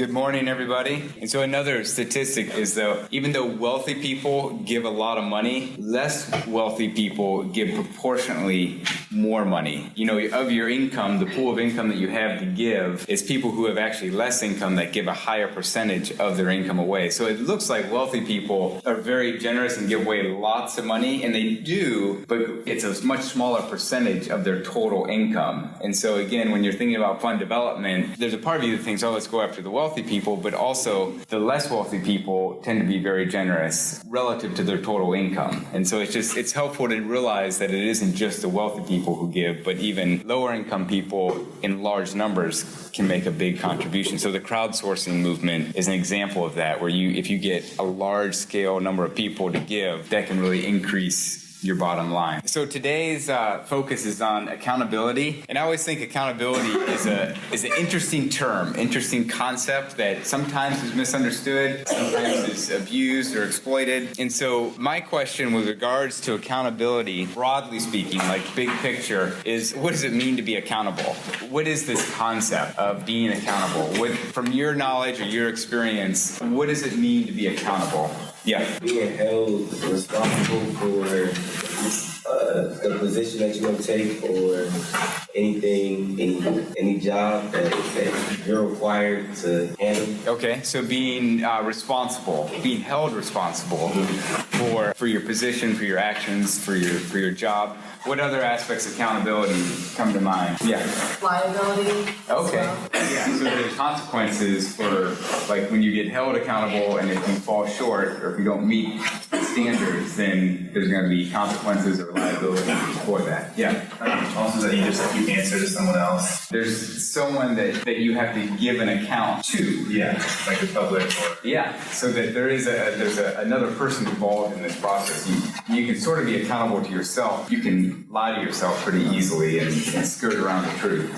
Good morning, everybody. And so another statistic is that even though wealthy people give a lot of money, less wealthy people give proportionately more money. You know, of your income, the pool of income that you have to give is people who have actually less income that give a higher percentage of their income away. So it looks like wealthy people are very generous and give away lots of money, and they do, but it's a much smaller percentage of their total income. And so again, when you're thinking about fund development, there's a part of you that thinks, oh, let's go after the wealthy people, but also the less wealthy people tend to be very generous relative to their total income. And so it's helpful to realize that it isn't just the wealthy people who give, but even lower income people in large numbers can make a big contribution. So the crowdsourcing movement is an example of that, where if you get a large scale number of people to give, that can really increase your bottom line. So today's focus is on accountability, and I always think accountability is an interesting term, interesting concept that sometimes is misunderstood, sometimes is abused or exploited. And so my question with regards to accountability, broadly speaking, like big picture, is what does it mean to be accountable? What is this concept of being accountable? From your knowledge or your experience, what does it mean to be accountable? Yeah. Being held responsible for the position that you want to take, or any job that you're required to handle. Okay, so being responsible, being held responsible for your position, for your actions, for your job. What other aspects of accountability come to mind? Yeah. Liability. Okay. Yeah. So there's consequences for, like, when you get held accountable, and if you fall short or if you don't meet the standards, then there's going to be consequences or liability for that. Yeah. Also that you answer to someone else. There's someone that you have to give an account to. Yeah, like the public. Yeah. So that there's another person involved in this process. You can sort of be accountable to yourself. You can lie to yourself pretty easily and skirt around the truth.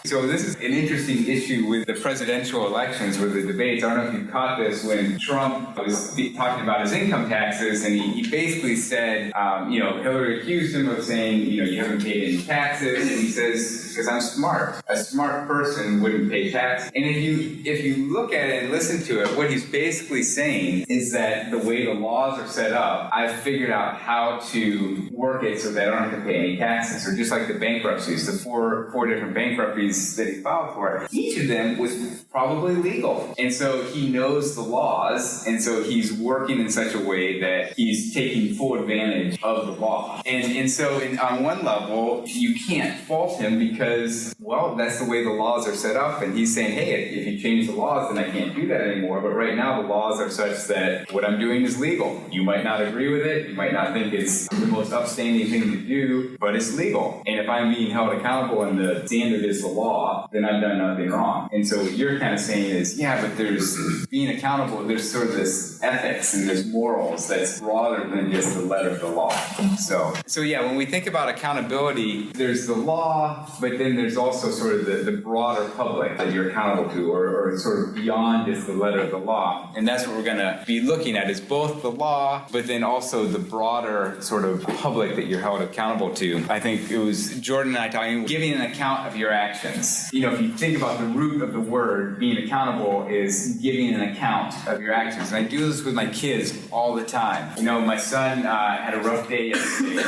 So this is an interesting issue with the presidential elections, with the debates. I don't know if you caught this when Trump was talking about his income taxes, and he basically said, Hillary accused him of saying, you haven't paid any taxes, and he says, because I'm smart. A smart person wouldn't pay taxes. And if you look at it and listen to it, what he's basically saying is that the way the laws are set up, I've figured out how to work it so that I don't have to pay any taxes. Or just like the bankruptcies, the four different bankruptcies that he filed for, each of them was probably legal. And so he knows the laws, and so he's working in such a way that he's taking full advantage of the law. And so on one level, you can't fault him because, well, that's the way the laws are set up, and he's saying, hey, if you change the laws, then I can't do that anymore. But right now, the laws are such that what I'm doing is legal. You might not agree with it, you might not think it's the most upstanding thing to do, but it's legal. And if I'm being held accountable and the standard is the law, then I've done nothing wrong. And so what you're kind of saying is, yeah, but there's being accountable, there's sort of this ethics and there's morals that's broader than just the letter of the law. So yeah, when we think about accountability, there's the law, but then there's also sort of the broader public that you're accountable to, or sort of beyond just the letter of the law. And that's what we're going to be looking at, is both the law, but then also the broader sort of public that you're held accountable to. I think it was Jordan and I talking, giving an account of your actions. If you think about the root of the word, being accountable is giving an account of your actions. And I do this with my kids all the time. My son had a rough day yesterday,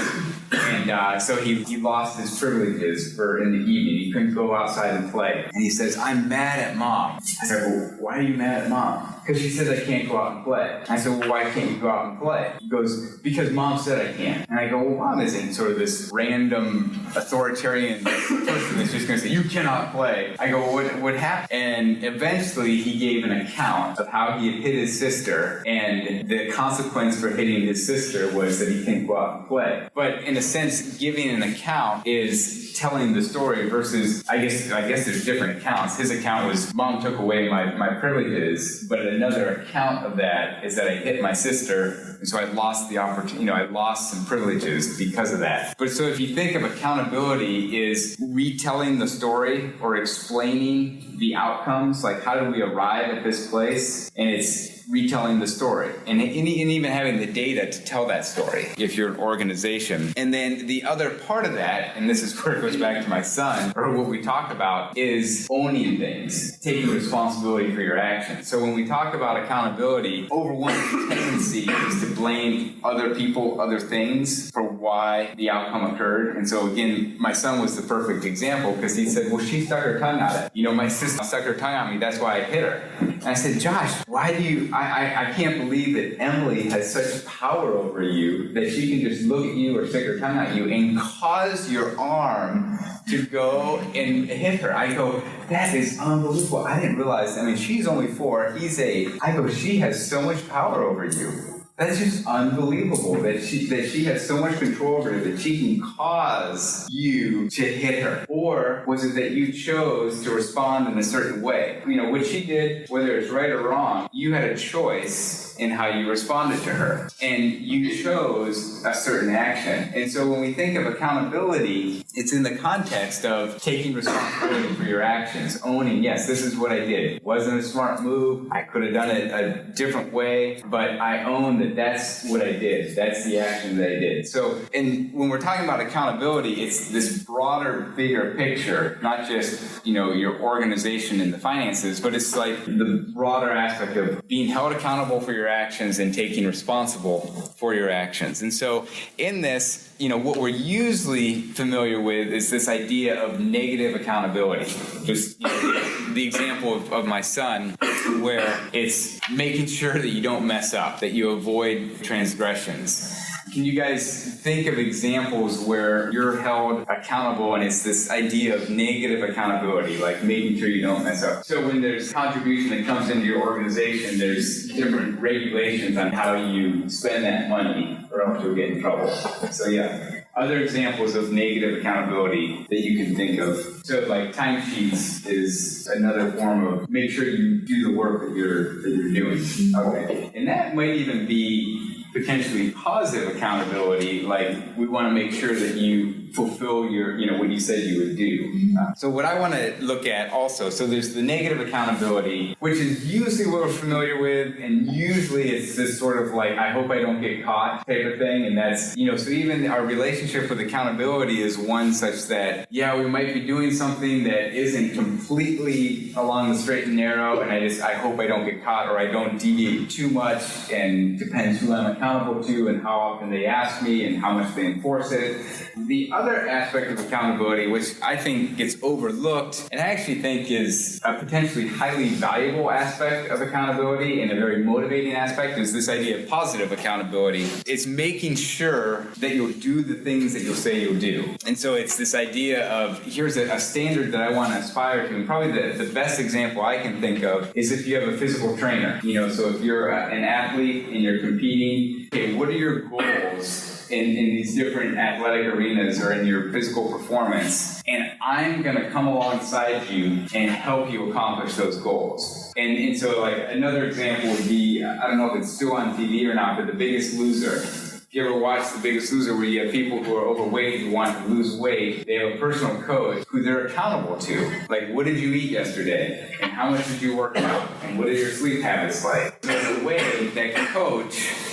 and so he lost his privileges in the evening. He couldn't go outside and play. And he says, I'm mad at Mom. I said, well, why are you mad at Mom? Because she says I can't go out and play. I said, well, why can't you go out and play? He goes, because Mom said I can't. And I go, well, Mom isn't sort of this random authoritarian person that's just going to say, you cannot play. I go, well, what happened? And eventually he gave an account of how he had hit his sister, and the consequence for hitting his sister was that he can't go out and play. But in a sense, giving an account is telling the story versus, I guess there's different accounts. His account was, Mom took away my privileges, but another account of that is that I hit my sister, and so I lost the opportunity, I lost some privileges because of that. But so if you think of accountability is retelling the story or explaining the outcomes, like how did we arrive at this place, and it's retelling the story and even having the data to tell that story if you're an organization. And And then the other part of that, and this is where it goes back to my son, or what we talk about, is owning things, taking responsibility for your actions. So when we talk about accountability, overwhelming tendency is to blame other people, other things for why the outcome occurred. And so again, my son was the perfect example because he said, well, she stuck her tongue out. My sister stuck her tongue on me, that's why I hit her. And I said, Josh, why do you, I can't believe that Emily has such power over you that she can just look at you or stick her tongue at you and cause your arm to go and hit her. I go, that is unbelievable. I didn't realize, she's only 4, he's 8. I go, she has so much power over you. That's just unbelievable that she has so much control over you that she can cause you to hit her. Or was it that you chose to respond in a certain way? What she did, whether it's right or wrong, you had a choice in how you responded to her. And you chose a certain action. And so when we think of accountability, it's in the context of taking responsibility for your actions, owning, yes, this is what I did. It wasn't a smart move. I could have done it a different way, but I own that that's what I did. That's the action that I did. So, and when we're talking about accountability, it's this broader, bigger picture, not just, your organization and the finances, but it's like the broader aspect of being held accountable for your actions and taking responsible for your actions. And so in this, what we're usually familiar with is this idea of negative accountability. Just the example of my son, where it's making sure that you don't mess up, that you avoid transgressions. Can you guys think of examples where you're held accountable and it's this idea of negative accountability, like making sure you don't mess up? So when there's contribution that comes into your organization, there's different regulations on how you spend that money or else you'll get in trouble. So yeah, other examples of negative accountability that you can think of. So like timesheets is another form of make sure you do the work that you're doing. Okay. And that might even be potentially positive accountability, like we want to make sure that you fulfill your, what you said you would do. So what I want to look at also, so there's the negative accountability, which is usually what we're familiar with, and usually it's this sort of like, I hope I don't get caught type of thing, and that's, so even our relationship with accountability is one such that, yeah, we might be doing something that isn't completely along the straight and narrow, and I hope I don't get caught or I don't deviate too much, and depends who I'm accountable to and how often they ask me and how much they enforce it. The other aspect of accountability, which I think gets overlooked and I actually think is a potentially highly valuable aspect of accountability and a very motivating aspect, is this idea of positive accountability. It's making sure that you'll do the things that you'll say you'll do. And so it's this idea of, here's a standard that I want to aspire to, and probably the best example I can think of is if you have a physical trainer. So if you're an athlete and you're competing, okay, what are your goals in these different athletic arenas or in your physical performance? And I'm going to come alongside you and help you accomplish those goals. And so like another example would be, I don't know if it's still on TV or not, but The Biggest Loser. If you ever watch The Biggest Loser, where you have people who are overweight who want to lose weight, they have a personal coach who they're accountable to. Like, what did you eat yesterday? And how much did you work out? And what are your sleep habits like? So in a way, that coach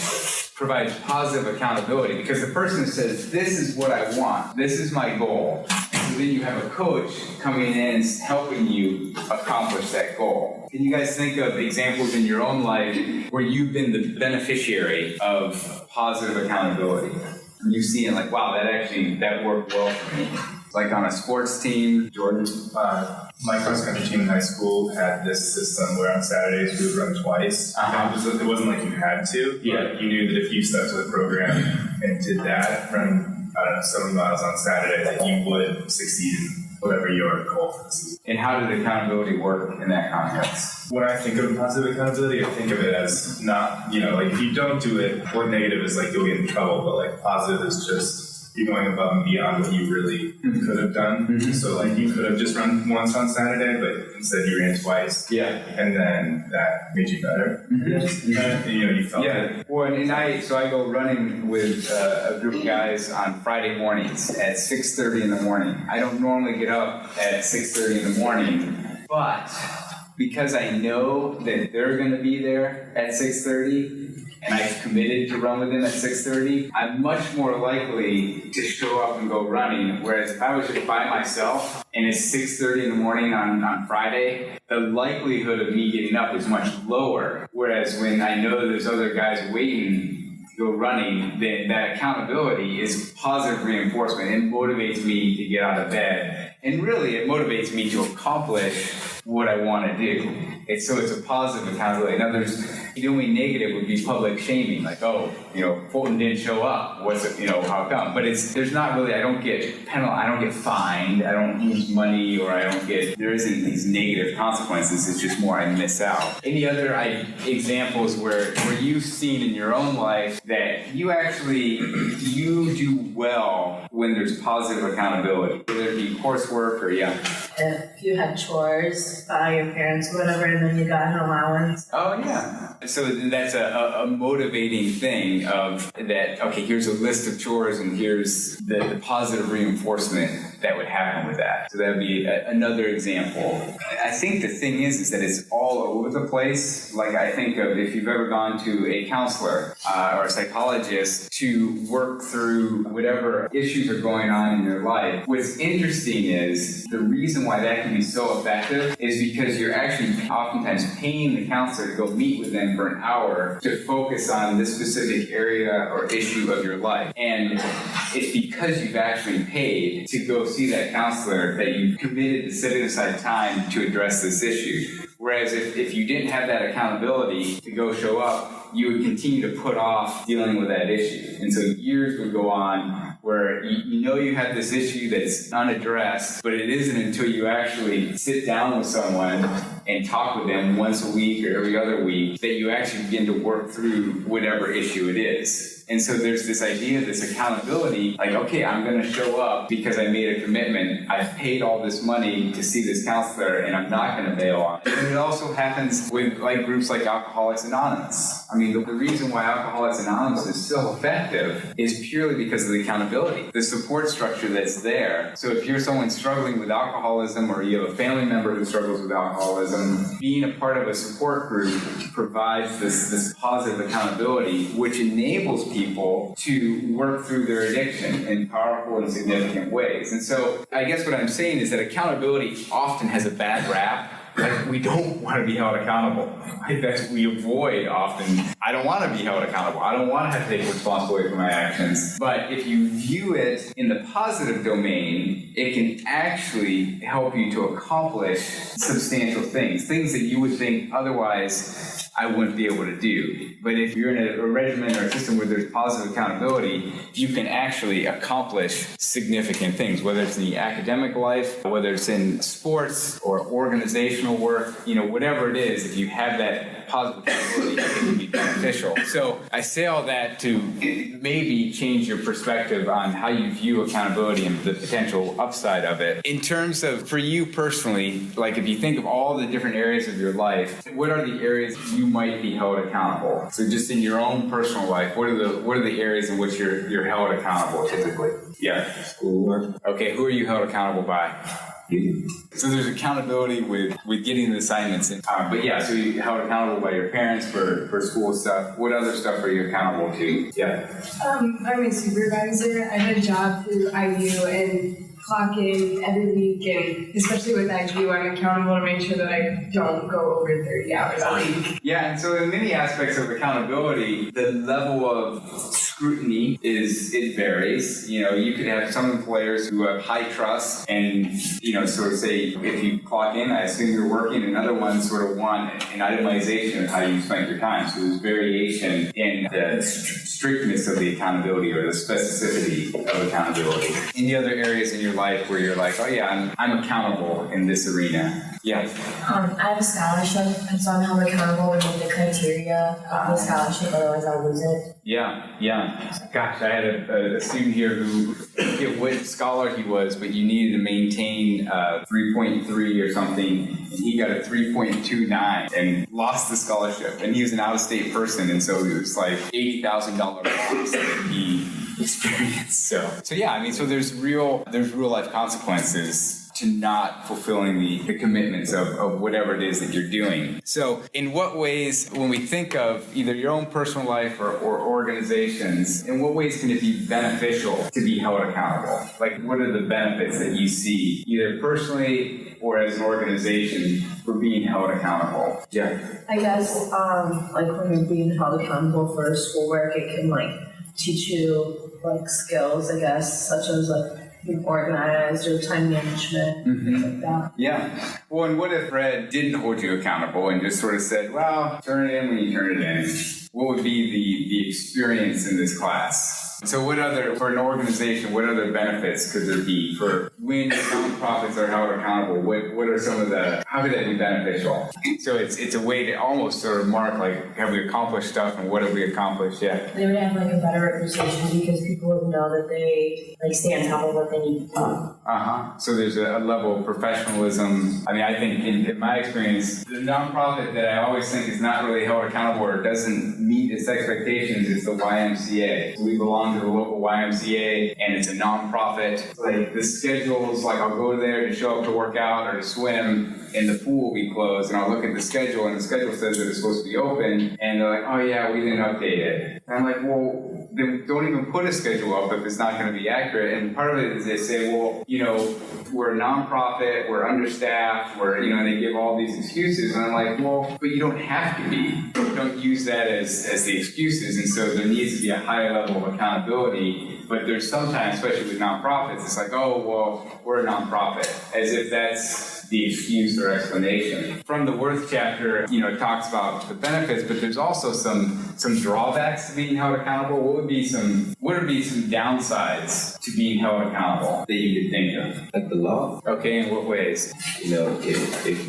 provides positive accountability, because the person says, this is what I want, this is my goal. And so then you have a coach coming in and helping you accomplish that goal. Can you guys think of examples in your own life where you've been the beneficiary of positive accountability? And you've seen it like, wow, that worked well for me. Like on a sports team, Jordan? My cross-country team in high school had this system where on Saturdays we would run twice. It wasn't like you had to, but you knew that if you stuck to the program and did that, run, so many miles on Saturday, that you would succeed in whatever your goal for the season. And how did accountability work in that context? When I think of positive accountability, I think of it as not, like if you don't do it, what negative is like you'll get in trouble, but like positive is just you're going above and beyond what you really could have done. Mm-hmm. So like you could have just run once on Saturday, but instead you ran twice. Yeah. And then that made you better. Mm-hmm. You felt it. Well, and I go running with a group of guys on Friday mornings at 6:30 in the morning. I don't normally get up at 6:30 in the morning, but because I know that they're going to be there at 6:30 and I've committed to run with them at 6:30, I'm much more likely to show up and go running. Whereas if I was just by myself and it's 6:30 in the morning on Friday, the likelihood of me getting up is much lower. Whereas when I know there's other guys waiting to go running, then that accountability is positive reinforcement. It motivates me to get out of bed. And really, it motivates me to accomplish what I want to do. It's a positive accountability. In other words, the only negative would be public shaming, like, oh, Fulton didn't show up. What's it, how come? But there's not really, I don't get fined, I don't lose money, or there isn't these negative consequences. It's just more I miss out. Any other examples where you've seen in your own life that you do well when there's positive accountability, whether it be coursework or If you had chores by your parents or whatever, and then you got an allowance. Oh, yeah. So that's a motivating thing of that, okay, here's a list of chores and here's the positive reinforcement that would happen with that. So that would be another example. I think the thing is that it's all over the place. Like I think of if you've ever gone to a counselor or a psychologist to work through whatever issues are going on in your life. What's interesting is the reason why that can be so effective is because you're actually oftentimes paying the counselor to go meet with them for an hour to focus on this specific area or issue of your life. And it's because you've actually paid to go see that counselor that you've committed to setting aside time to address this issue. Whereas if you didn't have that accountability to go show up, you would continue to put off dealing with that issue. And so years would go on where you have this issue that's unaddressed, but it isn't until you actually sit down with someone and talk with them once a week or every other week that you actually begin to work through whatever issue it is. And so there's this idea, this accountability, like, okay, I'm going to show up because I made a commitment. I've paid all this money to see this counselor, and I'm not going to bail on it. And it also happens with groups like Alcoholics Anonymous. I mean, the reason why Alcoholics Anonymous is so effective is purely because of the accountability, the support structure that's there. So if you're someone struggling with alcoholism or you have a family member who struggles with alcoholism, being a part of a support group provides this positive accountability, which enables people to work through their addiction in powerful and significant ways. And so I guess what I'm saying is that accountability often has a bad rap. Like, we don't want to be held accountable. We avoid often. I don't want to be held accountable. I don't want to have to take responsibility for my actions. But if you view it in the positive domain, it can actually help you to accomplish substantial things that you would think otherwise I wouldn't be able to do. But if you're in a regimen or a system where there's positive accountability, you can actually accomplish significant things, whether it's in the academic life, whether it's in sports or organizational work, whatever it is, if you have that positive accountability, it can be beneficial. So I say all that to maybe change your perspective on how you view accountability and the potential upside of it. In terms of, for you personally, like if you think of all the different areas of your life, what are the areas you might be held accountable? So just in your own personal life, what are the areas in which you're held accountable typically? Yeah. Schoolwork. Okay, who are you held accountable by? So there's accountability with getting the assignments in. But yeah, so you're held accountable by your parents for school stuff. What other stuff are you accountable to? Yeah. I'm a supervisor. I had a job through IU and clock in every week, and especially with IU, I'm accountable to make sure that I don't go over 30 hours a week. Yeah, and so in many aspects of accountability, the level of scrutiny it varies. You could have some employers who have high trust and, sort of say, if you clock in, I assume you're working, and other ones sort of want an itemization of how you spent your time. So there's variation in the strictness of the accountability or the specificity of accountability. Any other areas in your life where you're like, oh yeah, I'm accountable in this arena? Yeah. I have a scholarship, and so I'm held accountable to meet the criteria of the scholarship, otherwise I'll lose it. Yeah. Gosh, I had a student here who, I forget what scholar he was, but you needed to maintain 3.3 or something, and he got a 3.29 and lost the scholarship. And he was an out-of-state person, and so it was like $80,000 loss that he experienced. So yeah, so there's real life consequences to not fulfilling the commitments of whatever it is that you're doing. So in what ways, when we think of either your own personal life or organizations, in what ways can it be beneficial to be held accountable? Like, what are the benefits that you see, either personally or as an organization, for being held accountable? Yeah. I guess, like when you're being held accountable for schoolwork, it can like teach you like skills, I guess, such as like being organized or time management, things like that. Yeah. Well, and what if Fred didn't hold you accountable and just sort of said, well, turn it in when you turn it in? What would be the experience in this class? So what other, for an organization, what other benefits could there be for when nonprofits are held accountable? What are some of how could that be beneficial? So it's a way to almost sort of mark, like, have we accomplished stuff and what have we accomplished yet? They would have like a better reputation because people would know that they like stay on top of what they need to do. So there's a level of professionalism. I mean, I think in my experience, the nonprofit that I always think is not really held accountable or doesn't meet its expectations is the YMCA. We belong to the local YMCA, and it's a nonprofit. Like, the schedules, like, I'll go there to show up to work out or to swim, and the pool will be closed, and I'll look at the schedule, and the schedule says that it's supposed to be open, and they're like, oh yeah, we didn't update it. And I'm like, well, then don't even put a schedule up if it's not going to be accurate. And part of it is they say, well, you know, we're a nonprofit, we're understaffed, and they give all these excuses. And I'm like, well, but you don't have to be. Don't use that as the excuses. And so there needs to be a high level of accountability. But there's sometimes, especially with nonprofits, it's like, oh, well, we're a nonprofit, as if that's the excuse or explanation. From the Worth chapter, it talks about the benefits, but there's also some drawbacks to being held accountable. What would be some downsides to being held accountable that you could think of? Like the law. Okay, in what ways? If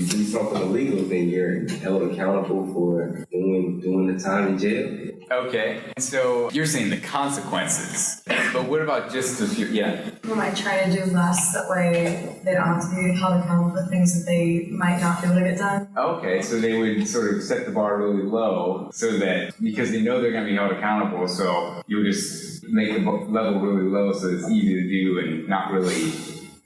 you do something illegal, then you're held accountable for doing the time in jail. Okay, so you're saying the consequences, but what about just the few? Yeah. They might try to do less, that way they don't have to be held accountable for things that they might not be able to get done. Okay, so they would sort of set the bar really low so that, because they know they're going to be held accountable, so you'll just make the level really low so it's easy to do and not really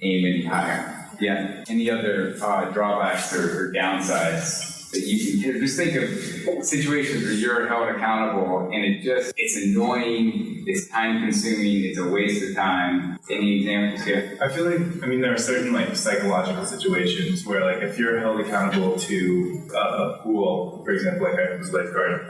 aim any higher. Yeah. Any other drawbacks or downsides that you can just think of situations where you're held accountable and it's annoying, it's time consuming, it's a waste of time. Any examples here? I feel like, there are certain psychological situations where if you're held accountable to a pool, for example, I was lifeguard,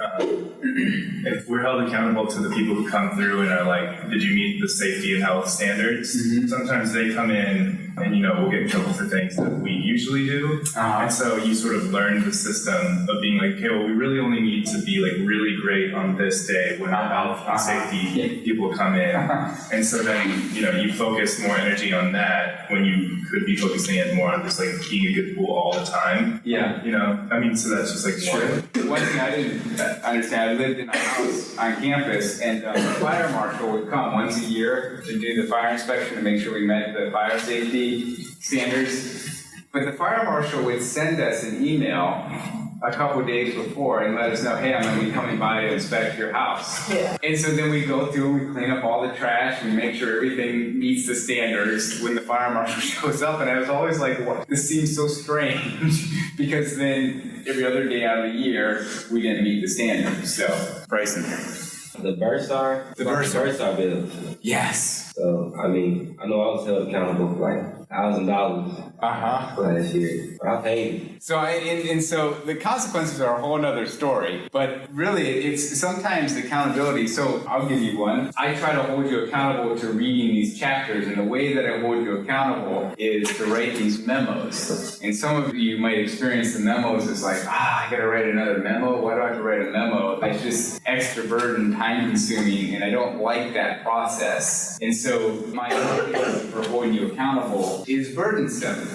if we're held accountable to the people who come through and are did you meet the safety and health standards? Mm-hmm. Sometimes they come in and we'll get in trouble for things that we usually do. And so you sort of learn the system of being okay, well, we really only need to be really great on this day when our health and safety people come in. And so then, you focus more energy on that when you could be focusing it more on just being a good pool all the time. Yeah. So that's just sure. One thing I didn't understand, I lived in a house on campus, and the fire marshal would come once a year to do the fire inspection to make sure we met the fire safety standards. But the fire marshal would send us an email a couple days before and let us know, hey, I'm going to be coming by to inspect your house. Yeah. And so then we go through, we clean up all the trash, we make sure everything meets the standards when the fire marshal shows up. And I was always like, what? This seems so strange because then every other day out of the year, we didn't meet the standards. So, Bryson. The Bursar? The Bursar bill. Yes. So, I know I was held accountable for $1,000 last year, but I paid. So so the consequences are a whole other story, but really it's sometimes the accountability. So I'll give you one. I try to hold you accountable to reading these chapters, and the way that I hold you accountable is to write these memos. And some of you might experience the memos as I gotta write another memo. Why do I have to write a memo? It's just extra burden, time consuming, and I don't like that process. And so my motivation for holding you accountable is burdensome.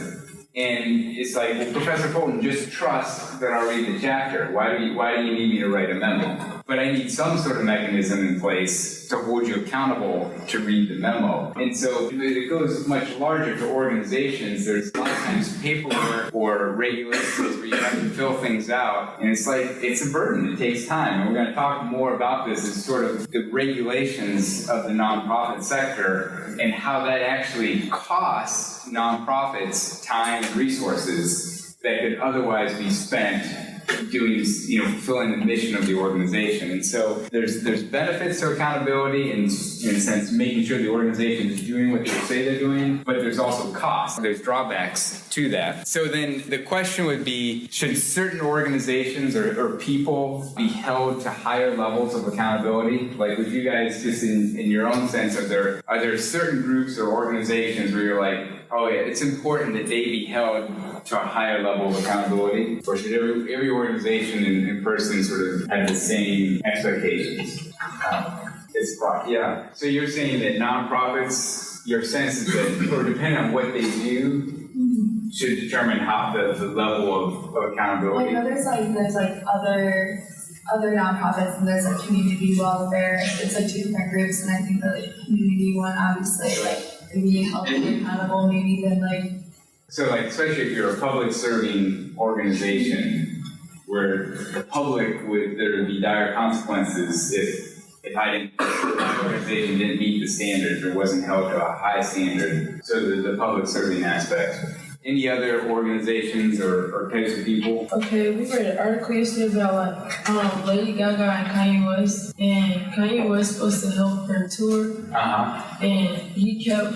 And it's well, Professor Fulton, just trust then I'll read the chapter. Why do you need me to write a memo? But I need some sort of mechanism in place to hold you accountable to read the memo. And so it goes much larger to organizations. There's a lot of times paperwork or regulations where you have to fill things out. And it's like, it's a burden. It takes time. And we're going to talk more about this as sort of the regulations of the nonprofit sector and how that actually costs nonprofits time and resources that could otherwise be spent doing, fulfilling the mission of the organization. And so there's benefits to accountability in a sense, making sure the organization is doing what they say they're doing, but there's also costs. There's drawbacks to that. So then the question would be, should certain organizations or people be held to higher levels of accountability? Like, would you guys, just in your own sense, are there certain groups or organizations where you're like, oh yeah, it's important that they be held to a higher level of accountability? Or should every organization and person sort of have the same expectations? Yeah. So you're saying that nonprofits, your sense is that, or depending on what they do, should determine how the level of accountability? Well, there's other nonprofits, and there's community welfare. It's two different groups, and I think the community one obviously being held accountable, maybe then So especially if you're a public serving organization where the public there would be dire consequences if my organization didn't meet the standards or wasn't held to a high standard. So the public serving aspect. Any other organizations or types of people? Okay, we read an article yesterday about Lady Gaga and Kanye West, and Kanye West supposed to help her tour, and he kept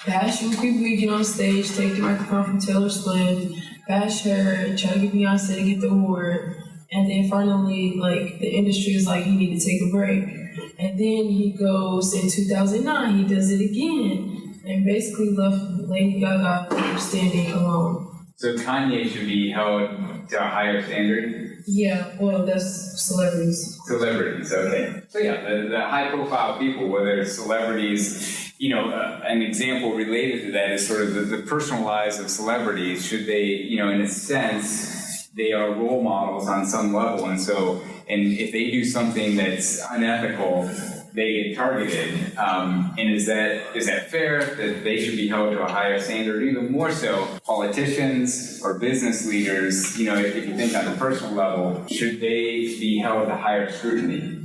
bashing people. He get on stage, take the microphone from Taylor Swift, bash her, try to get Beyonce to get the award, and then finally, the industry is like, he need to take a break, and then he goes in 2009, he does it again. And basically left Lady Gaga standing alone. So Kanye should be held to a higher standard? Yeah, well, that's celebrities. Celebrities, okay. So yeah, the high-profile people, whether it's celebrities, an example related to that is sort of the personal lives of celebrities. Should they, in a sense, they are role models on some level, and if they do something that's unethical, they get targeted, and is that fair that they should be held to a higher standard? Even more so, politicians or business leaders, if you think on the personal level, should they be held to higher scrutiny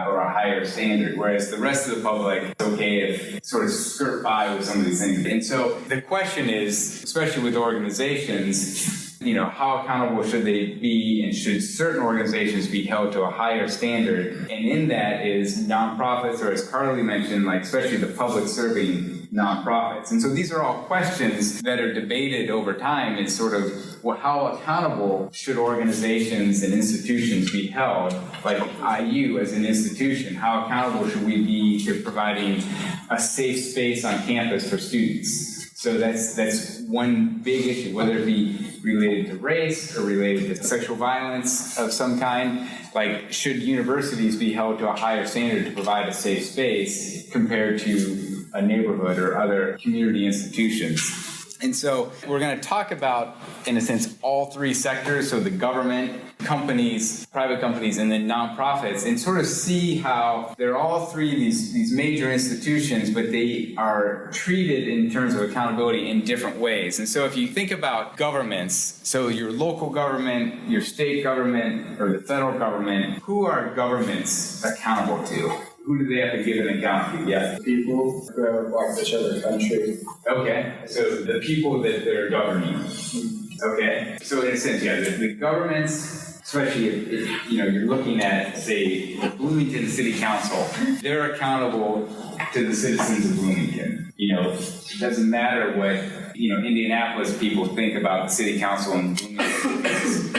or a higher standard? Whereas the rest of the public, it's okay if sort of skirt by with some of these things. And so the question is, especially with organizations, how accountable should they be, and should certain organizations be held to a higher standard? And in that is nonprofits, or as Carly mentioned, especially the public serving nonprofits. And so these are all questions that are debated over time. It's sort of, well, how accountable should organizations and institutions be held? Like IU as an institution, how accountable should we be to providing a safe space on campus for students? So that's one big issue, whether it be related to race or related to sexual violence of some kind. Should universities be held to a higher standard to provide a safe space compared to a neighborhood or other community institutions? And so we're going to talk about, in a sense, all three sectors, so the government, companies, private companies, and then nonprofits, and sort of see how they're all three these major institutions, but they are treated in terms of accountability in different ways. And so if you think about governments, so your local government, your state government, or the federal government, who are governments accountable to? Who do they have to give an account to? Yeah. People who have walked each other country. Okay, so the people that they're governing. Okay, so in a sense, yeah, the governments, especially if you're looking at, say, the Bloomington City Council, they're accountable to the citizens of Bloomington. It doesn't matter what Indianapolis people think about the City Council in Bloomington.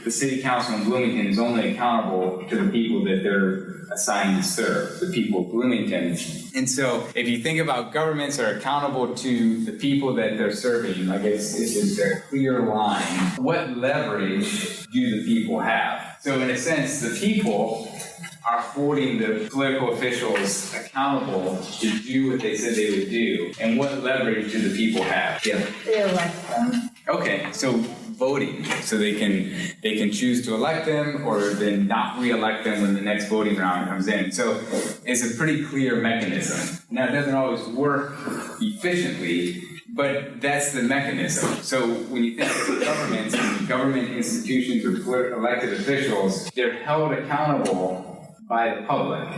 The City Council in Bloomington is only accountable to the people that they're assigned to serve, the people of Bloomington. And so if you think about governments are accountable to the people that they're serving, it's a clear line. What leverage do the people have? So in a sense, the people are holding the political officials accountable to do what they said they would do, and what leverage do the people have? Yeah. They elect them. Okay, so voting, so they can choose to elect them or then not re-elect them when the next voting round comes in. So it's a pretty clear mechanism. Now, it doesn't always work efficiently, but that's the mechanism. So when you think of governments, government institutions or elected officials, they're held accountable by the public.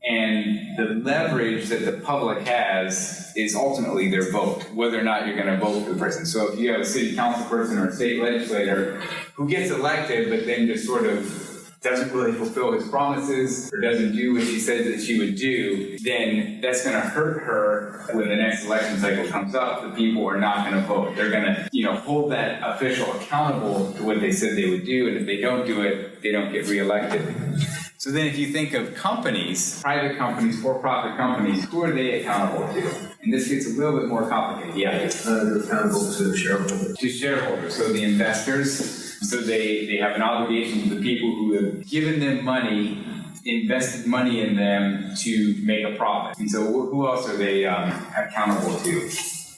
And the leverage that the public has is ultimately their vote, whether or not you're going to vote for the person. So if you have a city council person or a state legislator who gets elected but then just sort of doesn't really fulfill his promises or doesn't do what she said that she would do, then that's going to hurt her when the next election cycle comes up. The people are not going to vote. They're going to, hold that official accountable to what they said they would do, and if they don't do it, they don't get reelected. So then if you think of companies, private companies, for-profit companies, who are they accountable to? And this gets a little bit more complicated. Yeah. They're accountable to shareholders. To shareholders, so the investors. So they have an obligation to the people who have given them money, invested money in them to make a profit. And so who else are they accountable to?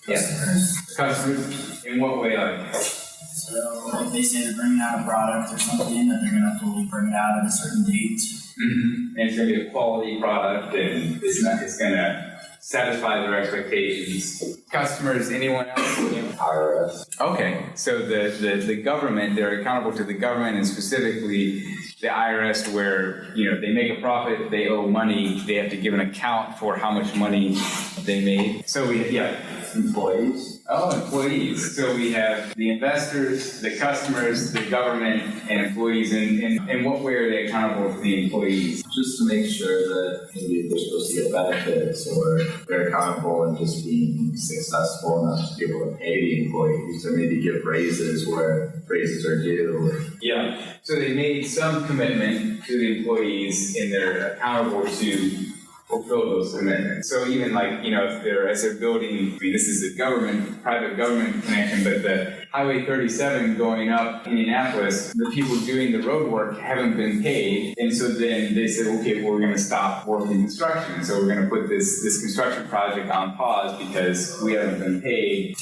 Customers. Customers? In what way? So if they say they're bringing out a product or something, that they're going to fully bring it out at a certain date. Mm-hmm. And it's going to be a quality product, and it's going to satisfy their expectations. Customers, anyone else? IRS. Okay, so the government, they're accountable to the government, and specifically the IRS, where they make a profit, they owe money, they have to give an account for how much money they made. So employees. Oh, employees. So we have the investors, the customers, the government, and employees. And in what way are they accountable to the employees? Just to make sure that maybe they're supposed to get benefits, or they're accountable and just being successful enough to be able to pay the employees, or maybe give raises where raises are due. Yeah. So they made some commitment to the employees, and they're accountable to fulfill those commitments. So even if they're building, this is a private government connection, but the Highway 37 going up Indianapolis, the people doing the road work haven't been paid. And so then they said, okay, well, we're going to stop working construction. So we're going to put this construction project on pause because we haven't been paid.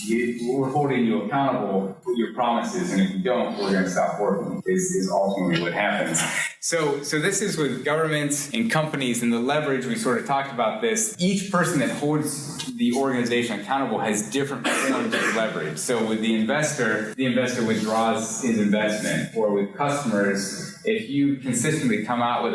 We're holding you accountable for your promises. And if you don't, we're going to stop working is ultimately what happens. So this is with governments and companies and the leverage. We sort of talked about this. Each person that holds the organization accountable has different forms of leverage. So with the investor withdraws his investment. Or with customers, if you consistently come out with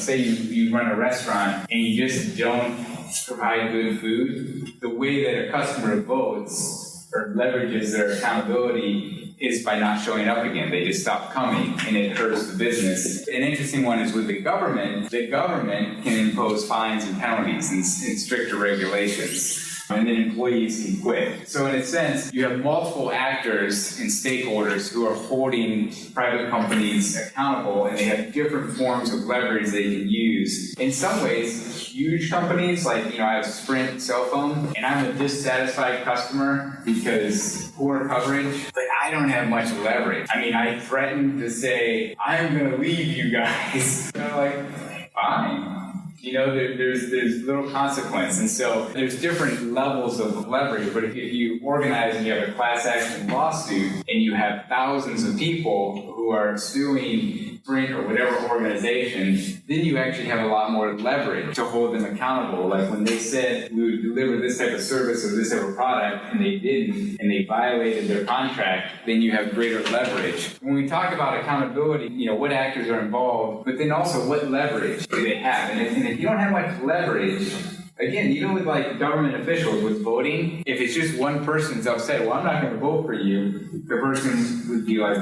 say you run a restaurant and you just don't provide good food, the way that a customer votes or leverages their accountability is by not showing up again. They just stop coming, and it hurts the business. An interesting one is with the government. The government can impose fines and penalties and stricter regulations, and then employees can quit. So in a sense, you have multiple actors and stakeholders who are holding private companies accountable, and they have different forms of leverage they can use. In some ways, huge companies, I have Sprint cell phone, and I'm a dissatisfied customer because poor coverage, but I don't have much leverage. I threatened to say, I'm going to leave you guys. They're like, fine. There's little consequence. And so there's different levels of leverage, but if you organize and you have a class action lawsuit and you have thousands of people who are suing Sprint or whatever organization, then you actually have a lot more leverage to hold them accountable. Like when they said we would deliver this type of service or this type of product and they didn't, and they violated their contract, then you have greater leverage. When we talk about accountability, what actors are involved, but then also what leverage do they have? And if you don't have much leverage, again, even with government officials with voting, if it's just one person's upset, well, I'm not going to vote for you, the person would be like,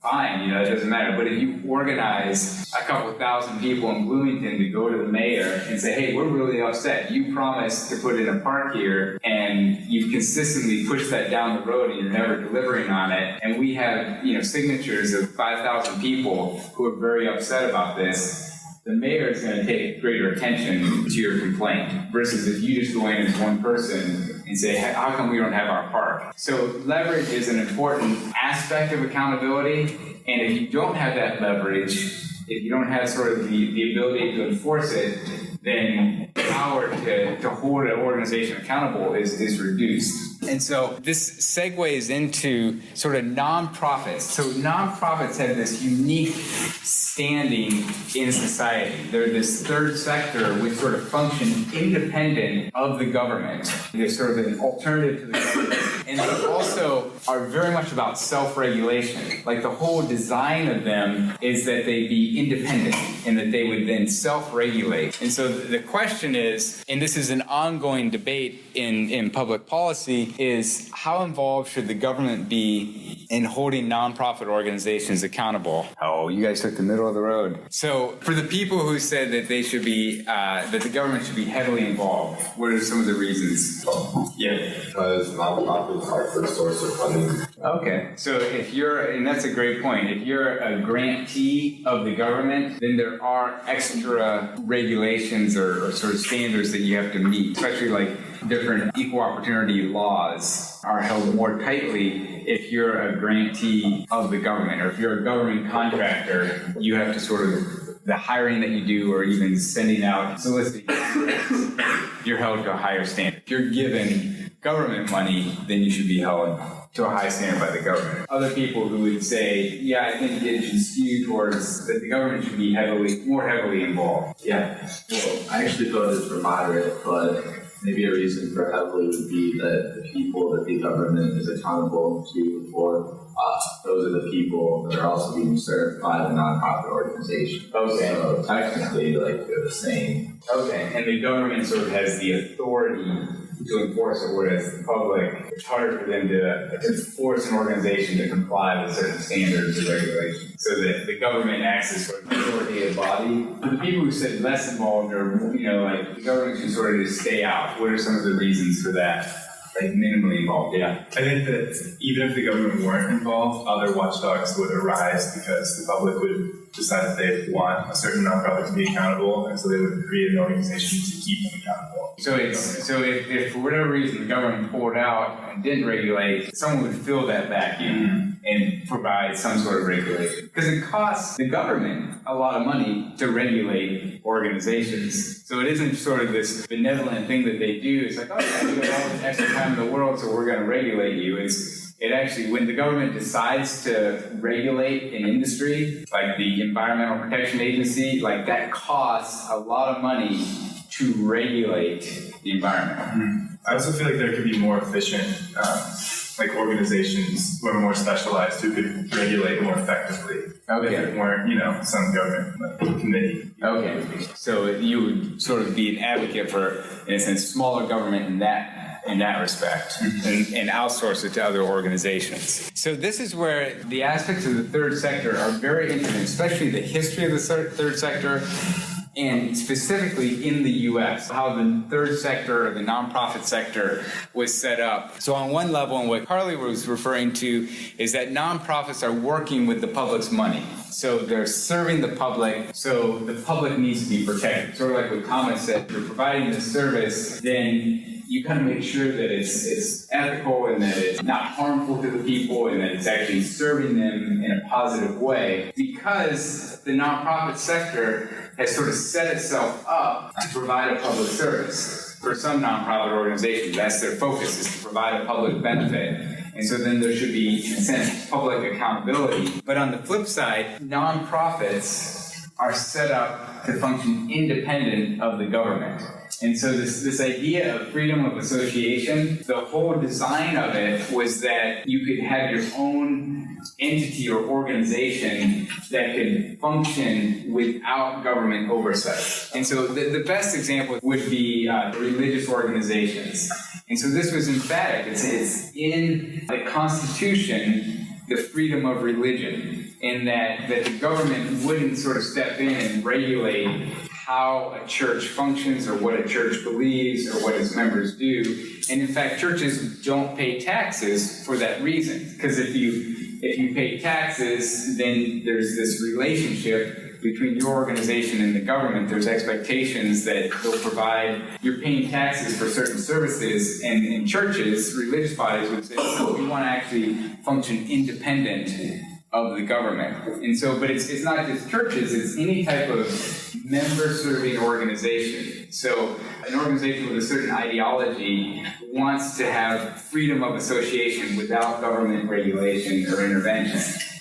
fine, it doesn't matter. But if you organize a couple thousand people in Bloomington to go to the mayor and say, hey, we're really upset. You promised to put in a park here, and you've consistently pushed that down the road, and you're never delivering on it. And we have, signatures of 5,000 people who are very upset about this. The mayor is going to take greater attention to your complaint versus if you just go in as one person and say, how come we don't have our park? So leverage is an important aspect of accountability, and if you don't have that leverage, if you don't have sort of the ability to enforce it, then power to hold an organization accountable is reduced. And so this segues into sort of nonprofits. So nonprofits have this unique standing in society. They're this third sector which sort of function independent of the government. They're sort of an alternative to the government. And they also are very much about self-regulation. Like the whole design of them is that they be independent and that they would then self-regulate. And so the question is, and this is an ongoing debate in public policy, is how involved should the government be in holding nonprofit organizations accountable? Oh, you guys took the middle of the road. So for the people who said that they should be, that the government should be heavily involved, what are some of the reasons? Yeah. Because nonprofits are the source of funding. Okay, so if you're, and that's a great point, if you're a grantee of the government, then there are extra regulations or sort of standards that you have to meet, especially like different equal opportunity laws are held more tightly if you're a grantee of the government, or if you're a government contractor, you have to sort of, the hiring that you do or even sending out soliciting, you're held to a higher standard. If you're given government money, then you should be held to a high standard by the government. Other people who would say, yeah, I think it should skew towards that the government should be more heavily involved. Yeah. Well, I actually voted for moderate, but maybe a reason for heavily would be that the people that the government is accountable to for those are the people that are also being served by the nonprofit organization. Okay. So technically, like, they're the same. Okay. And the government sort of has the authority to enforce it, whereas the public, it's harder for them to force an organization to comply with certain standards or regulations. So that the government acts as sort of an authoritative body. For the people who said less involved, or, you know, like the government should sort of just stay out, what are some of the reasons for that? Like minimally involved, yeah. I think that even if the government weren't involved, other watchdogs would arise because the public would decide that they want a certain nonprofit to be accountable, and so they would create an organization to keep them accountable. So if for whatever reason the government pulled out and didn't regulate, someone would fill that vacuum and provide some sort of regulation. Because it costs the government a lot of money to regulate organizations. So it isn't sort of this benevolent thing that they do. It's like, oh yeah, you have all the extra time in the world, so we're going to regulate you. It actually, when the government decides to regulate an industry, like the Environmental Protection Agency, like that costs a lot of money to regulate the environment. I also feel like there could be more efficient, like organizations who are more specialized who could regulate more effectively. Okay. If it weren't, you know, some government like committee. Okay. So you would sort of be an advocate for, in a sense, smaller government in that respect, and outsource it to other organizations. So this is where the aspects of the third sector are very interesting, especially the history of the third sector, and specifically in the U.S., how the third sector or the nonprofit sector was set up. So on one level, and what Carly was referring to is that nonprofits are working with the public's money. So they're serving the public, so the public needs to be protected. Sort of like what Thomas said, if you're providing this service, then you kind of make sure that it's ethical and that it's not harmful to the people and that it's actually serving them in a positive way, because the nonprofit sector has sort of set itself up to provide a public service. For some nonprofit organizations, that's their focus, is to provide a public benefit. And so then there should be, in a sense, public accountability. But on the flip side, nonprofits are set up to function independent of the government. And so this idea of freedom of association, the whole design of it was that you could have your own entity or organization that could function without government oversight. And so the best example would be religious organizations. And so this was emphatic. It's in the Constitution, the freedom of religion, in that the government wouldn't sort of step in and regulate how a church functions or what a church believes or what its members do. And in fact, churches don't pay taxes for that reason. Because if you pay taxes, then there's this relationship between your organization and the government. There's expectations that they'll provide. You're paying taxes for certain services, and in churches, religious bodies would say, oh, we want to actually function independent of the government. And so, but it's not just churches, it's any type of member-serving organization. So an organization with a certain ideology wants to have freedom of association without government regulation or intervention.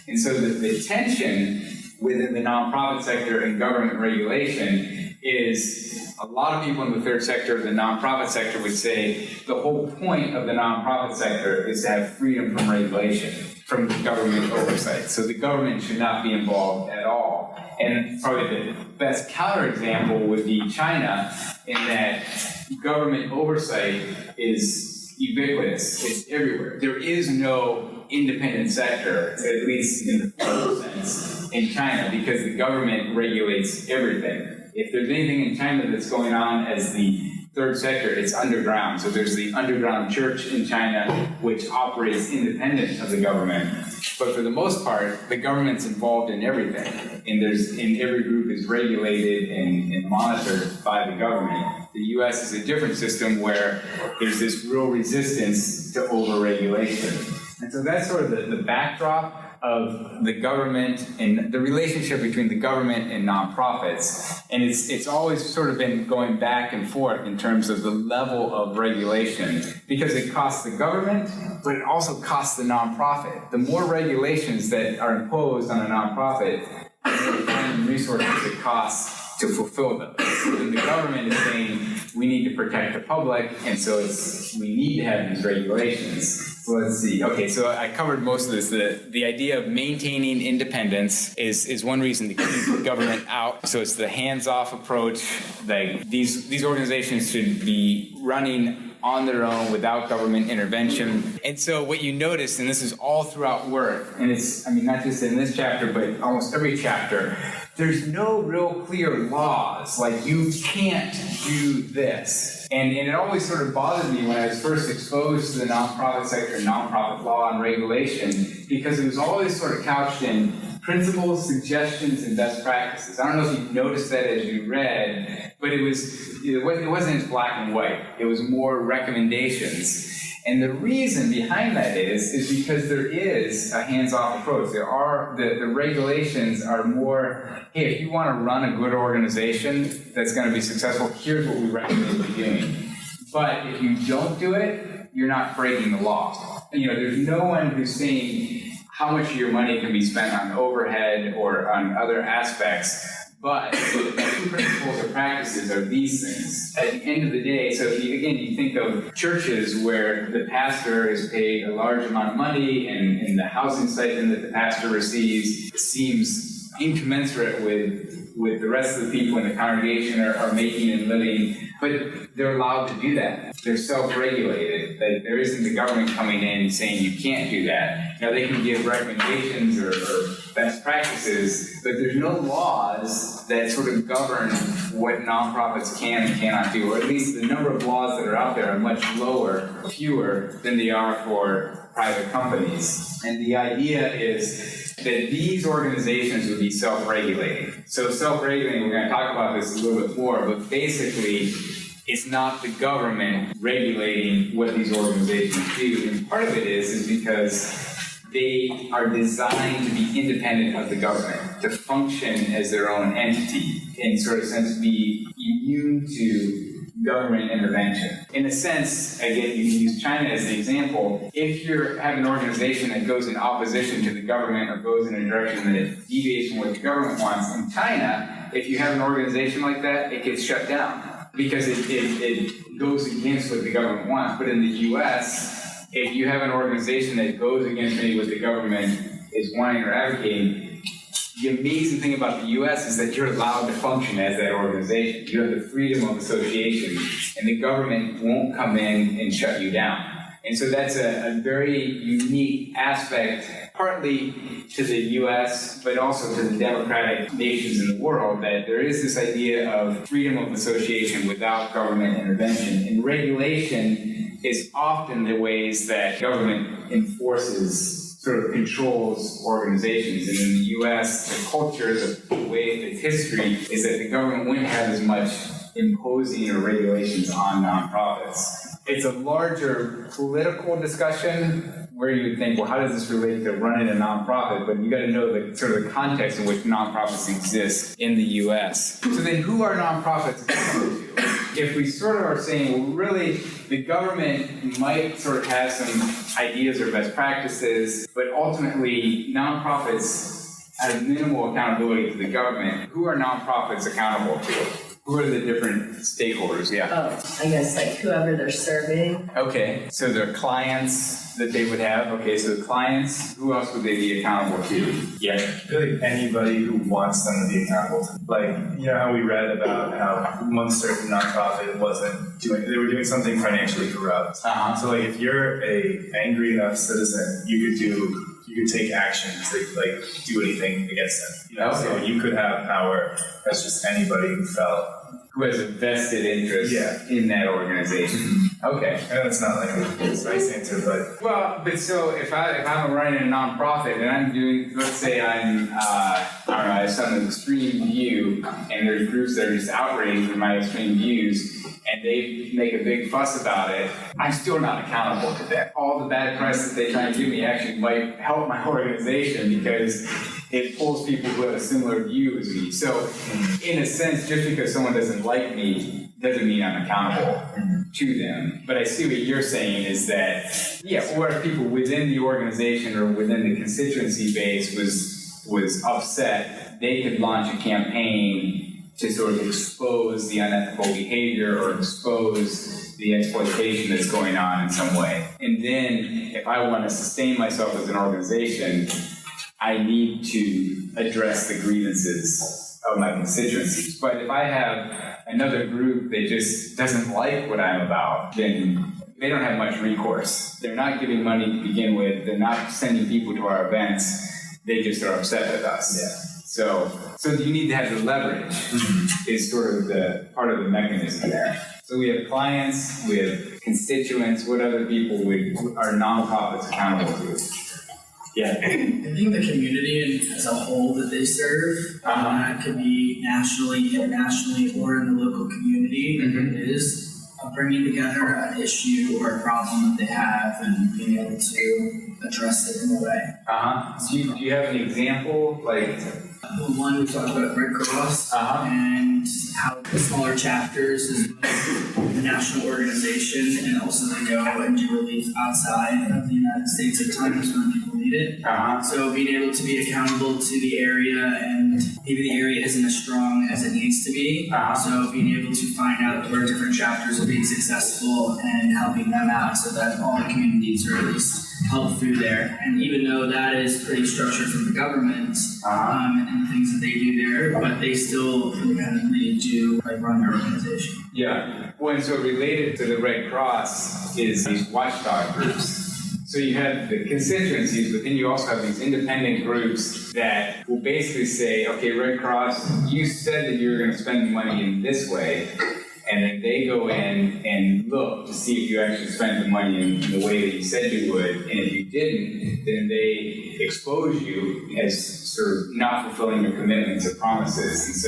And so the tension within the nonprofit sector and government regulation is a lot of people in the third sector, the nonprofit sector, would say the whole point of the nonprofit sector is to have freedom from regulation, from government oversight. So the government should not be involved at all. And probably the best counterexample would be China, in that government oversight is ubiquitous. It's everywhere. There is no independent sector, at least in the formal sense, in China, because the government regulates everything. If there's anything in China that's going on as the third sector, it's underground. So there's the underground church in China, which operates independent of the government. But for the most part, the government's involved in everything. And every group is regulated and monitored by the government. The US is a different system where there's this real resistance to over-regulation. And so that's sort of the backdrop of the government and the relationship between the government and nonprofits. And it's always sort of been going back and forth in terms of the level of regulation, because it costs the government, but it also costs the nonprofit. The more regulations that are imposed on a nonprofit, the more time and resources it costs to fulfill those. So then the government is saying, we need to protect the public, and so we need to have these regulations. So let's see. Okay, so I covered most of this. The idea of maintaining independence is one reason to keep government out. So it's the hands-off approach. Like these organizations should be running on their own without government intervention. And so what you notice, and this is all throughout work, and it's, not just in this chapter, but almost every chapter, there's no real clear laws, like you can't do this. And it always sort of bothered me when I was first exposed to the nonprofit sector, nonprofit law and regulation, because it was always sort of couched in principles, suggestions, and best practices. I don't know if you noticed that as you read, but it wasn't as black and white. It was more recommendations. And the reason behind that is because there is a hands-off approach. The regulations are more, hey, if you want to run a good organization that's going to be successful, here's what we recommend you doing. But if you don't do it, you're not breaking the law. There's no one who's saying how much of your money can be spent on overhead or on other aspects. But the two principles or practices are these things. At the end of the day, so if you think of churches where the pastor is paid a large amount of money and the housing stipend that the pastor receives seems incommensurate with the rest of the people in the congregation are making and living, but they're allowed to do that. They're self-regulated. There isn't the government coming in saying you can't do that. They can give recommendations or best practices, but there's no laws that sort of govern what nonprofits can and cannot do, or at least the number of laws that are out there are much fewer than they are for private companies. And the idea is that these organizations would be self-regulating. So self-regulating, we're going to talk about this a little bit more, but basically it's not the government regulating what these organizations do. And part of it is because they are designed to be independent of the government, to function as their own entity, in sort of sense be immune to government intervention. In a sense, again, you can use China as the example. If you have an organization that goes in opposition to the government or goes in a direction that deviates from what the government wants, in China, if you have an organization like that, it gets shut down because it goes against what the government wants. But in the US, if you have an organization that goes against maybe what the government is wanting or advocating, the amazing thing about the US is that you're allowed to function as that organization. You have the freedom of association, and the government won't come in and shut you down. And so that's a very unique aspect, partly to the US, but also to the democratic nations in the world, that there is this idea of freedom of association without government intervention. And regulation is often the ways that government enforces, sort of controls organizations. And in the US, the culture, the way, the history is that the government wouldn't have as much imposing or regulations on nonprofits. It's a larger political discussion where you would think, well, how does this relate to running a nonprofit? But you got to know the sort of the context in which nonprofits exist in the U.S. So then, who are nonprofits accountable to? If we sort of are saying, well, really, the government might sort of have some ideas or best practices, but ultimately, nonprofits have minimal accountability to the government. Who are nonprofits accountable to? Who are the different stakeholders? Yeah. Oh, I guess like whoever they're serving. Okay, so their clients that they would have. Okay, so the clients, who else would they be accountable to? Yeah. I feel like anybody who wants them to be accountable to. Like, you know how we read about how one certain nonprofit they were doing something financially corrupt. Uh-huh. So like if you're a angry enough citizen, you could take actions that like do anything against them. You know, Okay. so you could have power as just anybody Who has a vested interest in that organization. Okay. I know it's not like a nice answer, but But so if I'm running a nonprofit and I'm doing, let's say I'm, I don't know, I have some extreme view and there's groups that are just outraged with my extreme views and they make a big fuss about it, I'm still not accountable to that. All the bad press that they try and give me actually might help my organization because it pulls people who have a similar view as me. So in a sense, just because someone doesn't like me doesn't mean I'm accountable to them. But I see what you're saying is that, or if people within the organization or within the constituency base was upset, they could launch a campaign to sort of expose the unethical behavior or expose the exploitation that's going on in some way. And then if I want to sustain myself as an organization, I need to address the grievances of my constituencies. But if I have another group that just doesn't like what I'm about, then they don't have much recourse. They're not giving money to begin with. They're not sending people to our events. They just are upset with us. yeah. So you need to have the leverage is sort of the part of the mechanism there. So we have clients, we have constituents, what other people are nonprofits accountable to? Yeah. I think the community as a whole that they serve, that could be nationally, internationally, or in the local community, is bringing together an issue or a problem that they have and being able to address it in a way. Do you have an example? Like, The one we talked about, Red Cross, and how the smaller chapters as well as the national organization, and also they go and do relief outside of the United States at times when people need it. So being able to be accountable to the area, and maybe the area isn't as strong as it needs to be. So being able to find out where different chapters are being successful and helping them out so that all the communities are at least helped through there. And even though that is pretty structured from the government, and things that they do there, but they still independently do run their organization. yeah. Well, and so related to the Red Cross is these watchdog groups. So you have the constituencies, but then you also have these independent groups that will basically say, okay, Red Cross, you said that you were going to spend money in this way, and then they go in and look to see if you actually spent the money in the way that you said you would, and if you didn't, then they expose you as sort of not fulfilling your commitments or promises.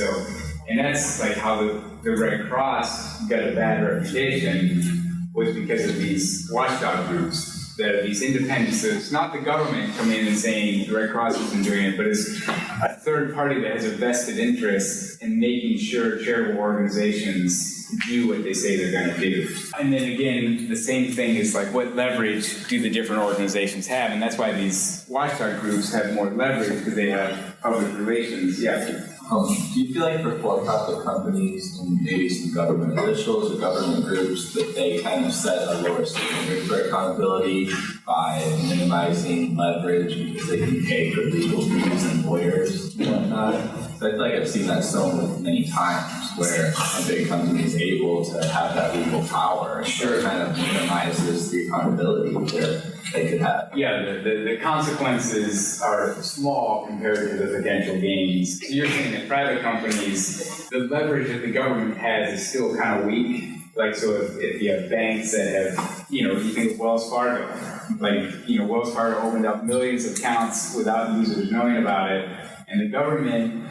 And that's like how the Red Cross got a bad reputation, was because of these watchdog groups. That are these independent, so it's not the government coming in and saying the Red Cross isn't doing it, but it's a third party that has a vested interest in making sure charitable organizations do what they say they're going to do. And then again, the same thing is like, what leverage do the different organizations have? And that's why these watchdog groups have more leverage, because they have public relations. Yeah. Do you feel like for for-profit companies and maybe some government officials or government groups that they kind of set a lower standard for accountability by minimizing leverage because they can pay for legal fees and lawyers and whatnot? So I feel like I've seen that so many times where a big company is able to have that legal power and it kind of minimizes the accountability that they could have. Yeah, the consequences are small compared to the potential gains. So you're saying that private companies, the leverage that the government has is still kind of weak. Like, so if you have banks that have, you think of Wells Fargo, Wells Fargo opened up millions of accounts without users knowing about it, and the government,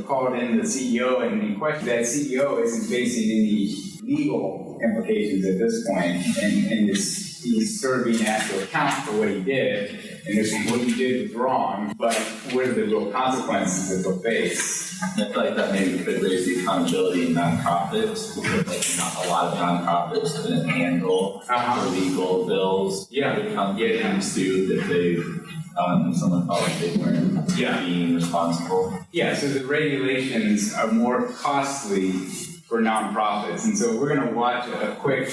called in the CEO and questioned that CEO isn't facing any legal implications at this point, and is he's sort of being asked to account for what he did, and there's what he did was wrong, but what are the real consequences that they'll face? I feel like that maybe could raise the accountability in nonprofits, because like not a lot of nonprofits couldn't handle the legal bills. Yeah. Would come getting sued if they someone felt like they weren't being responsible. Yeah, so the regulations are more costly for nonprofits. And so we're going to watch a quick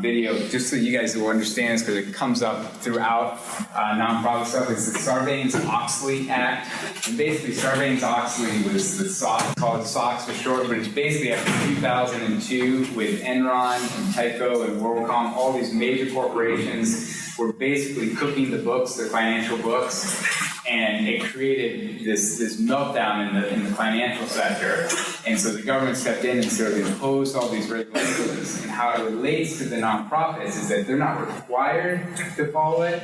video just so you guys will understand this, because it comes up throughout nonprofit stuff. It's the Sarbanes-Oxley Act. And basically Sarbanes-Oxley was the SOX, called SOX for short, but it's basically after 2002 with Enron and Tyco and WorldCom, all these major corporations were basically cooking the books, their financial books, and it created this meltdown in the financial sector. And so the government stepped in and sort of imposed all these regulations. And how it relates to the nonprofits is that they're not required to follow it,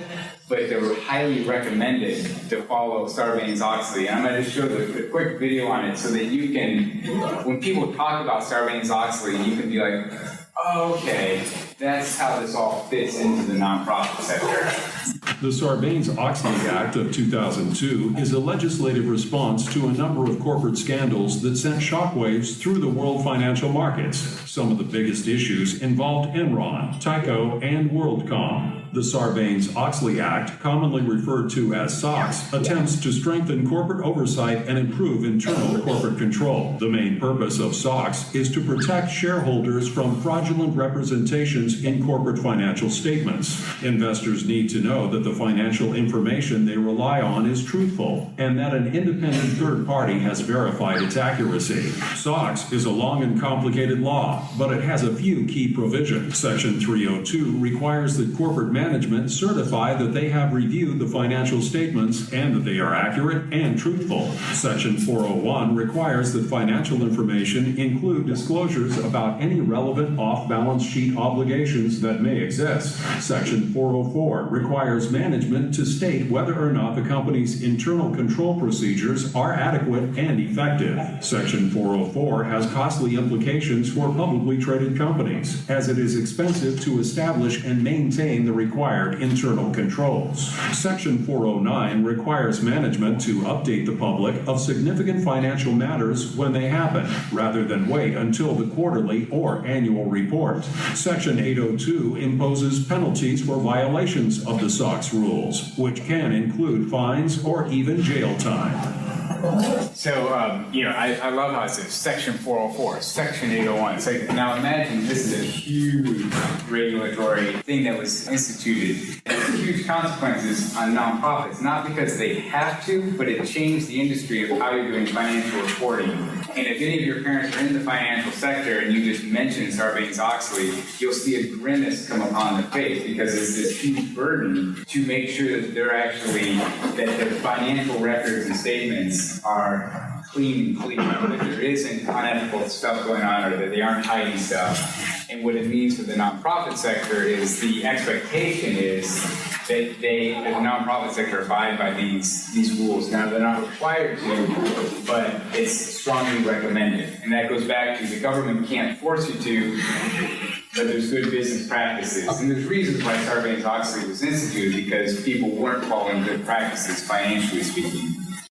but they were highly recommended to follow Sarbanes-Oxley. And I'm going to show the quick video on it so that you can, when people talk about Sarbanes-Oxley, you can be like, oh, okay, that's how this all fits into the nonprofit sector. The Sarbanes-Oxley Act of 2002 is a legislative response to a number of corporate scandals that sent shockwaves through the world financial markets. Some of the biggest issues involved Enron, Tyco, and WorldCom. The Sarbanes-Oxley Act, commonly referred to as SOX, attempts to strengthen corporate oversight and improve internal corporate control. The main purpose of SOX is to protect shareholders from fraudulent representations in corporate financial statements. Investors need to know that the financial information they rely on is truthful and that an independent third party has verified its accuracy. SOX is a long and complicated law, but it has a few key provisions. Section 302 requires that corporate management certify that they have reviewed the financial statements and that they are accurate and truthful. Section 401 requires that financial information include disclosures about any relevant off-balance sheet obligations that may exist. Section 404 requires management to state whether or not the company's internal control procedures are adequate and effective. Section 404 has costly implications for publicly traded companies, as it is expensive to establish and maintain the required internal controls. Section 409 requires management to update the public of significant financial matters when they happen, rather than wait until the quarterly or annual report. Section 802 imposes penalties for violations of the SOX rules, which can include fines or even jail time. So, I love how it says Section 404, Section 801. It's like, now imagine this is a huge regulatory thing that was instituted. It has huge consequences on nonprofits, not because they have to, but it changed the industry of how you're doing financial reporting. And if any of your parents are in the financial sector and you just mention Sarbanes-Oxley, you'll see a grimace come upon their face, because it's this huge burden to make sure that that their financial records and statements are clean and clear, that there isn't unethical stuff going on, or that they aren't hiding stuff. And what it means for the nonprofit sector is the expectation is that the nonprofit sector abide by these rules. Now, they're not required to, but it's strongly recommended. And that goes back to the government can't force you to, but there's good business practices. And there's reasons why Sarbanes-Oxley was instituted, because people weren't following good practices, financially speaking.